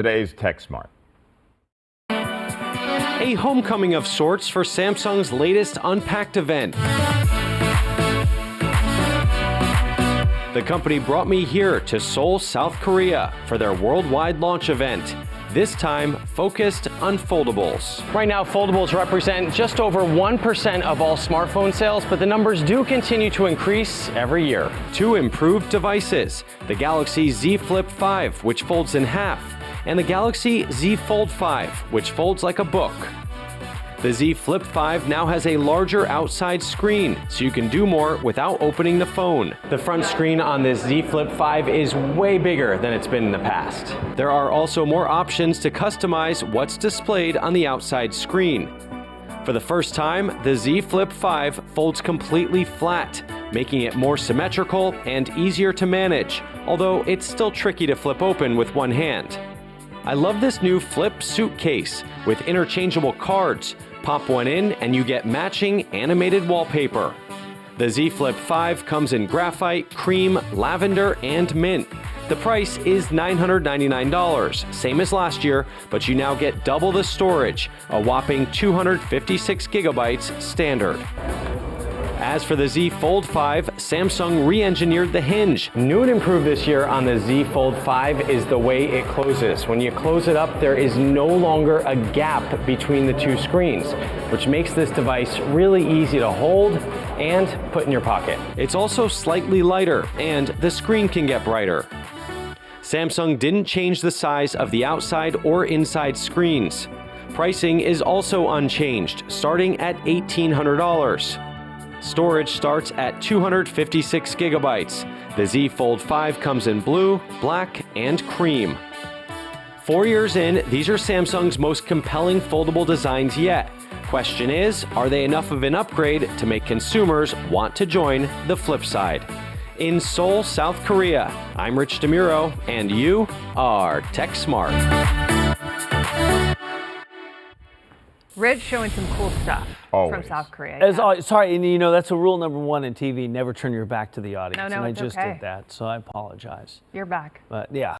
Today's Tech Smart. A homecoming of sorts for Samsung's latest Unpacked event. The company brought me here to Seoul, South Korea for their worldwide launch event. This time focused on foldables. Right now, foldables represent just over 1% of all smartphone sales, but the numbers do continue to increase every year. Two improved devices, the Galaxy Z Flip 5, which folds in half, and the Galaxy Z Fold 5, which folds like a book. The Z Flip 5 now has a larger outside screen, so you can do more without opening the phone. The front screen on this Z Flip 5 is way bigger than it's been in the past. There are also more options to customize what's displayed on the outside screen. For the first time, the Z Flip 5 folds completely flat, making it more symmetrical and easier to manage, although it's still tricky to flip open with one hand. I love this new flip suitcase with interchangeable cards. Pop one in and you get matching animated wallpaper. The Z Flip 5 comes in graphite, cream, lavender, and mint. The price is $999, same as last year, but you now get double the storage, a whopping 256 gigabytes standard. As for the Z Fold 5, Samsung re-engineered the hinge. New and improved this year on the Z Fold 5 is the way it closes. When you close it up, there is no longer a gap between the two screens, which makes this device really easy to hold and put in your pocket. It's also slightly lighter, and the screen can get brighter. Samsung didn't change the size of the outside or inside screens. Pricing is also unchanged, starting at $1,800. Storage starts at 256 gigabytes. The Z Fold 5 comes in blue, black, and cream. 4 years in, these are Samsung's most compelling foldable designs yet. Question is, are they enough of an upgrade to make consumers want to join the flip side? In Seoul, South Korea, I'm Rich DeMuro, and you are Tech Smart. Rich showing some cool stuff from South Korea. Sorry, and you know, that's a rule number one in TV, never turn your back to the audience. No, and I it's just okay. did that, so I apologize. You're back. But yeah.